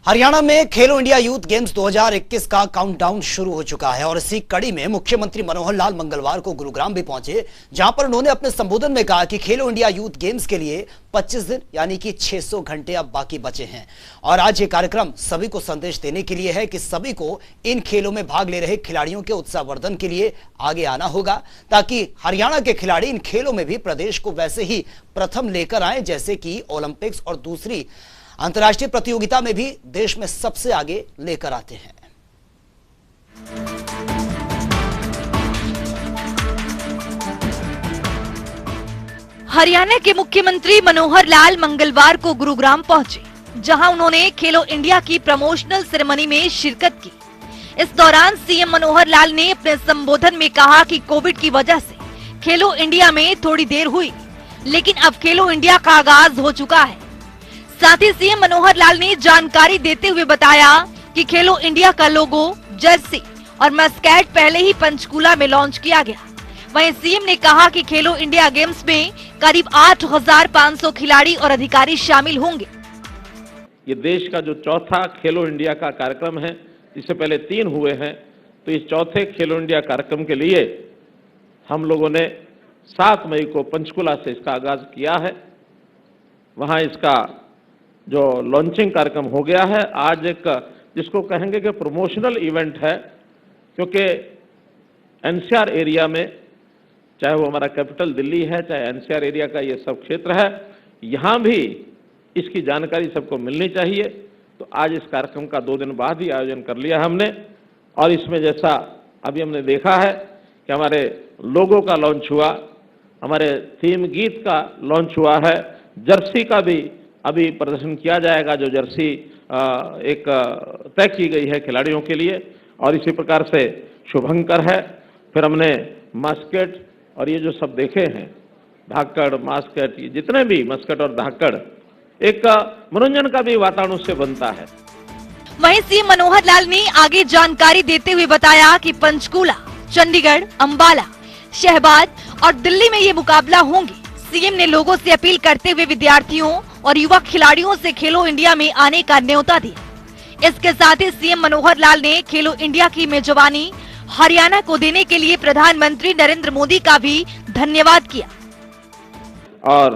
हरियाणा में खेलो India youth games 2021 का countdown शुरू हो चुका है और इसी कड़ी में मुख्यमंत्री मनोहर लाल मंगलवार को गुरुग्राम भी पहुंचे, जहां पर उन्होंने अपने संबोधन में कहा कि खेलो इंडिया यूथ गेम्स के लिए 25 दिन यानी कि 600 घंटे अब बाकी बचे हैं और आज ये कार्यक्रम सभी को संदेश देने के लिए है कि सभी को इन खेलों में भाग ले रहे खिलाड़ियों के उत्साहवर्धन के लिए आगे आना होगा, ताकि हरियाणा के खिलाड़ी इन खेलों में भी प्रदेश को वैसे ही प्रथम लेकर आए जैसे कि ओलंपिक्स और दूसरी अंतर्राष्ट्रीय प्रतियोगिता में भी देश में सबसे आगे लेकर आते हैं। हरियाणा के मुख्यमंत्री मनोहर लाल मंगलवार को गुरुग्राम पहुंचे, जहां उन्होंने खेलो इंडिया की प्रमोशनल सेरेमनी में शिरकत की। इस दौरान सीएम मनोहर लाल ने अपने संबोधन में कहा कि कोविड की वजह से खेलो इंडिया में थोड़ी देर हुई, लेकिन अब खेलो इंडिया का आगाज हो चुका है। साथ ही सीएम मनोहर लाल ने जानकारी देते हुए बताया कि खेलो इंडिया का लोगो, जर्सी और मस्कैट पहले ही पंचकूला में लॉन्च किया गया। वहीं सीएम ने कहा कि खेलो इंडिया गेम्स में करीब 8,500 खिलाड़ी और अधिकारी शामिल होंगे। ये देश का जो चौथा खेलो इंडिया का कार्यक्रम है, इससे पहले 3 हुए हैं, तो इस चौथे खेलो इंडिया कार्यक्रम के लिए हम लोगों ने 7 मई को पंचकूला से इसका आगाज किया है। वहां इसका जो लॉन्चिंग कार्यक्रम हो गया है। आज एक जिसको कहेंगे कि प्रमोशनल इवेंट है, क्योंकि एनसीआर एरिया में, चाहे वो हमारा कैपिटल दिल्ली है, चाहे एनसीआर एरिया का ये सब क्षेत्र है, यहाँ भी इसकी जानकारी सबको मिलनी चाहिए। तो आज इस कार्यक्रम का 2 दिन बाद ही आयोजन कर लिया हमने, और इसमें जैसा अभी हमने देखा है कि हमारे लोगो का लॉन्च हुआ, हमारे थीम गीत का लॉन्च हुआ है, जर्सी का भी अभी प्रदर्शन किया जाएगा, जो जर्सी एक तय की गई है खिलाड़ियों के लिए, और इसी प्रकार से शुभंकर है। फिर हमने मस्कट और ये जो सब देखे हैं, धाकड़, मस्कट, ये जितने भी मस्कट और धाकड़, एक मनोरंजन का भी वातावरण उससे बनता है। वहीं सीएम मनोहर लाल ने आगे जानकारी देते हुए बताया कि पंचकूला, चंडीगढ़, अंबाला, शहबाद और दिल्ली में ये मुकाबला होंगे। सीएम ने लोगों से अपील करते हुए विद्यार्थियों और युवा खिलाड़ियों से खेलो इंडिया में आने का न्योता दिया। इसके साथ ही सीएम मनोहर लाल ने खेलो इंडिया की मेजबानी हरियाणा को देने के लिए प्रधानमंत्री नरेंद्र मोदी का भी धन्यवाद किया। और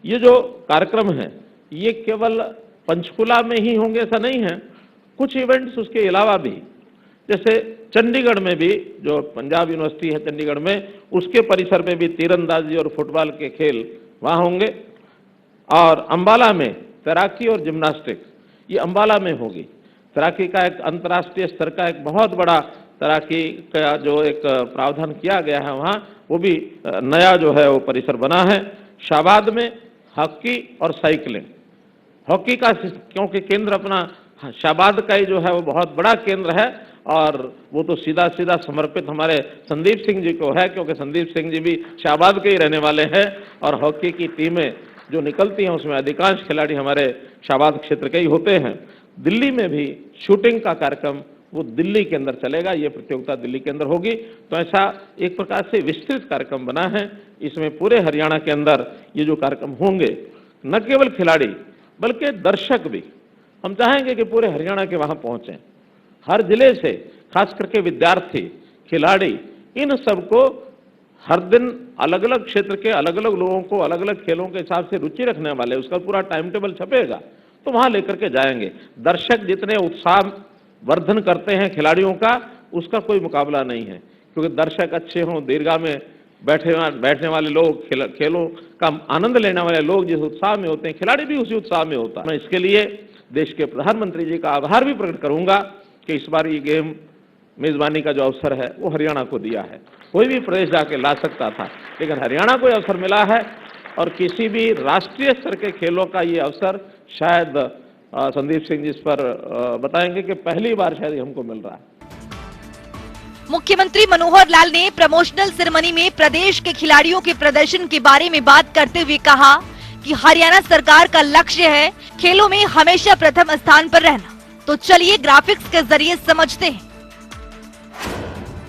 ये जो कार्यक्रम है, ये केवल पंचकूला में ही होंगे ऐसा नहीं है, कुछ इवेंट्स उसके अलावा भी, जैसे चंडीगढ़ में भी, जो पंजाब यूनिवर्सिटी है चंडीगढ़ में, उसके परिसर में भी तीरंदाजी और फुटबॉल के खेल वहां होंगे। और अंबाला में तैराकी और जिम्नास्टिक्स, ये अंबाला में होगी। तैराकी का एक अंतर्राष्ट्रीय स्तर का एक बहुत बड़ा तैराकी का जो एक प्रावधान किया गया है वहाँ, वो भी नया जो है वो परिसर बना है। शाहबाद में हॉकी और साइकिलिंग, हॉकी का क्योंकि केंद्र अपना शाहबाद का ही जो है वो बहुत बड़ा केंद्र है, और वो तो सीधा सीधा समर्पित हमारे संदीप सिंह जी को है, क्योंकि संदीप सिंह जी भी शाहबाद के ही रहने वाले हैं, और हॉकी की टीमें जो निकलती हैं उसमें अधिकांश खिलाड़ी हमारे शाहबाद क्षेत्र के ही होते हैं। दिल्ली में भी शूटिंग का कार्यक्रम वो दिल्ली के अंदर चलेगा, ये प्रतियोगिता दिल्ली के अंदर होगी। तो ऐसा एक प्रकार से विस्तृत कार्यक्रम बना है। इसमें पूरे हरियाणा के अंदर ये जो कार्यक्रम होंगे, न केवल खिलाड़ी बल्कि दर्शक भी, हम चाहेंगे कि पूरे हरियाणा के वहां पहुंचे, हर जिले से, खास करके विद्यार्थी, खिलाड़ी, इन सबको हर दिन अलग अलग क्षेत्र के अलग अलग लोगों को अलग अलग खेलों के हिसाब से रुचि रखने वाले, उसका पूरा टाइम टेबल छपेगा, तो वहां लेकर के जाएंगे। दर्शक जितने उत्साह वर्धन करते हैं खिलाड़ियों का, उसका कोई मुकाबला नहीं है, क्योंकि दर्शक अच्छे हों, दीर्घा में बैठने वाले लोग, खेलों का आनंद लेने वाले लोग जिस उत्साह में होते हैं, खिलाड़ी भी उसी उत्साह में होता है। मैं इसके लिए देश के प्रधानमंत्री जी का आभार भी प्रकट करूंगा कि इस बार ये गेम मेजबानी का जो अवसर है वो हरियाणा को दिया है। कोई भी प्रदेश जाके ला सकता था, लेकिन हरियाणा को अवसर मिला है, और किसी भी राष्ट्रीय स्तर के खेलों का ये अवसर शायद संदीप सिंह जी इस पर बताएंगे कि पहली बार शायद हमको मिल रहा है। मुख्यमंत्री मनोहर लाल ने प्रमोशनल सेरेमनी में प्रदेश के खिलाड़ियों के प्रदर्शन के बारे में बात करते हुए कहा कि हरियाणा सरकार का लक्ष्य है खेलों में हमेशा प्रथम स्थान पर रहना। तो चलिए ग्राफिक्स के जरिए समझते हैं।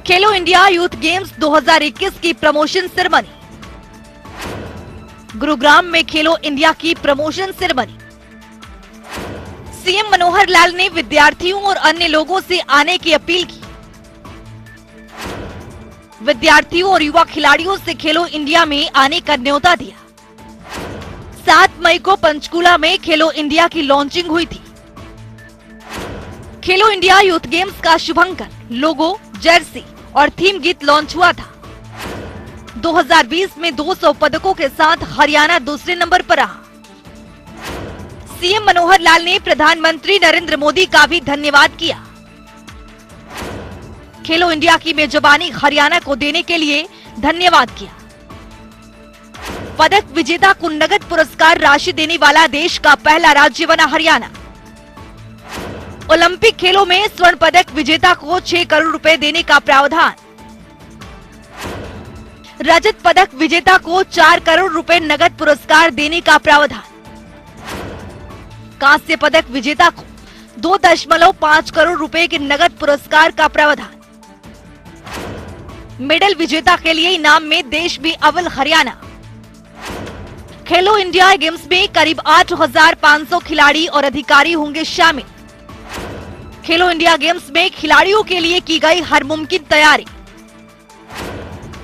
खेलो इंडिया यूथ गेम्स 2021 की प्रमोशन सेरेमनी। गुरुग्राम में खेलो इंडिया की promotion ceremony. CM Manohar Lal ने विद्यार्थियों और अन्य लोगों से आने की अपील की। विद्यार्थियों और युवा खिलाड़ियों से खेलो इंडिया में आने का न्योता दिया। 7 मई को पंचकुला में खेलो इंडिया की लॉन्चिंग हुई थी। खेलो इंडिया यूथ गेम्स का शुभारंभ, लोगो, जर्सी और थीम गीत लॉन्च हुआ था। 2020 में 200 पदकों के साथ हरियाणा दूसरे नंबर पर रहा। सीएम मनोहर लाल ने प्रधानमंत्री नरेंद्र मोदी का भी धन्यवाद किया। खेलो इंडिया की मेजबानी हरियाणा को देने के लिए धन्यवाद किया। पदक विजेता को नगद पुरस्कार राशि देने वाला देश का पहला राज्य बना हरियाणा। ओलंपिक खेलों में स्वर्ण पदक विजेता को 6 करोड़ रुपए देने का प्रावधान। रजत पदक विजेता को 4 करोड़ रुपए नगद पुरस्कार देने का प्रावधान। कांस्य पदक विजेता को 2.5 करोड़ रुपए के नगद पुरस्कार का प्रावधान। मेडल विजेता के लिए इनाम में देश में अव्वल हरियाणा। खेलो इंडिया गेम्स में करीब 8,500 खिलाड़ी और अधिकारी होंगे शामिल। खेलो इंडिया गेम्स में खिलाड़ियों के लिए की गई हर मुमकिन तैयारी।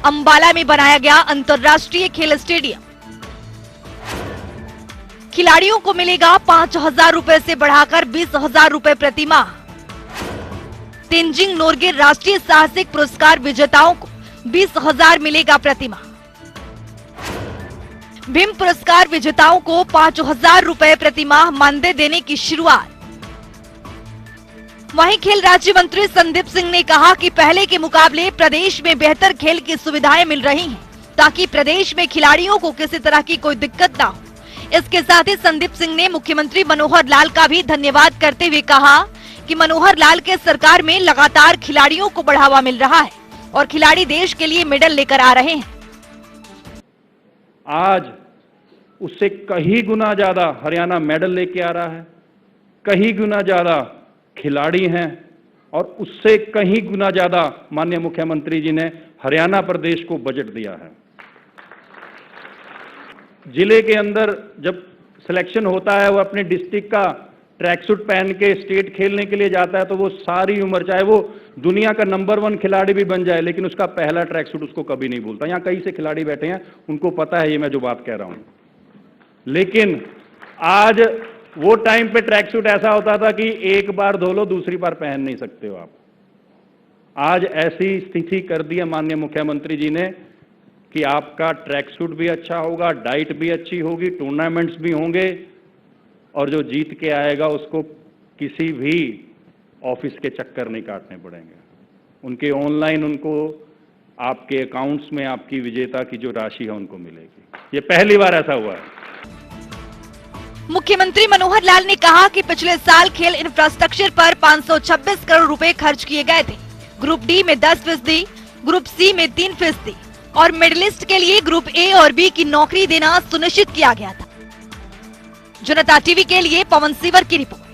अंबाला में बनाया गया अंतर्राष्ट्रीय खेल स्टेडियम। खिलाड़ियों को मिलेगा 5,000 रुपए से बढ़ाकर 20,000 रुपए प्रति माह। तेंजिंग नोर्गे राष्ट्रीय साहसिक पुरस्कार विजेताओं को 20,000 मिलेगा प्रति माह। भीम पुरस्कार विजेताओं को 5,000 रुपए प्रति माह मानदेय देने की शुरुआत। वहीं खेल राज्य मंत्री संदीप सिंह ने कहा कि पहले के मुकाबले प्रदेश में बेहतर खेल की सुविधाएं मिल रही हैं, ताकि प्रदेश में खिलाड़ियों को किसी तरह की कोई दिक्कत ना हो। इसके साथ ही संदीप सिंह ने मुख्यमंत्री मनोहर लाल का भी धन्यवाद करते हुए कहा कि मनोहर लाल के सरकार में लगातार खिलाड़ियों को बढ़ावा मिल रहा है और खिलाड़ी देश के लिए मेडल लेकर आ रहे हैं। आज उससे कहीं गुना ज्यादा हरियाणा मेडल लेके आ रहा है, कहीं गुना ज्यादा खिलाड़ी हैं और उससे कहीं गुना ज्यादा माननीय मुख्यमंत्री जी ने हरियाणा प्रदेश को बजट दिया है। जिले के अंदर जब सिलेक्शन होता है, वो अपने डिस्ट्रिक्ट का ट्रैक सूट पहन के स्टेट खेलने के लिए जाता है, तो वो सारी उम्र, चाहे वो दुनिया का नंबर 1 खिलाड़ी भी बन जाए, लेकिन उसका पहला ट्रैक सूट उसको कभी नहीं भूलता। यहाँ कई से खिलाड़ी बैठे हैं, उनको पता है ये मैं जो बात कह रहा हूं। लेकिन आज वो टाइम पे ट्रैक सूट ऐसा होता था कि एक बार धो लो, दूसरी बार पहन नहीं सकते हो आप। आज ऐसी स्थिति कर दी है माननीय मुख्यमंत्री जी ने कि आपका ट्रैक सूट भी अच्छा होगा, डाइट भी अच्छी होगी, टूर्नामेंट्स भी होंगे और जो जीत के आएगा उसको किसी भी ऑफिस के चक्कर नहीं काटने पड़ेंगे। उनके ऑनलाइन उनको आपके अकाउंट्स में आपकी विजेता की जो राशि है उनको मिलेगी। ये पहली बार ऐसा हुआ है। मुख्यमंत्री मनोहर लाल ने कहा कि पिछले साल खेल इंफ्रास्ट्रक्चर पर 526 करोड़ रुपए खर्च किए गए थे। ग्रुप डी में 10%, ग्रुप सी में 3% और मेडलिस्ट के लिए ग्रुप ए और बी की नौकरी देना सुनिश्चित किया गया था। जनता टीवी के लिए पवन सिवर की रिपोर्ट।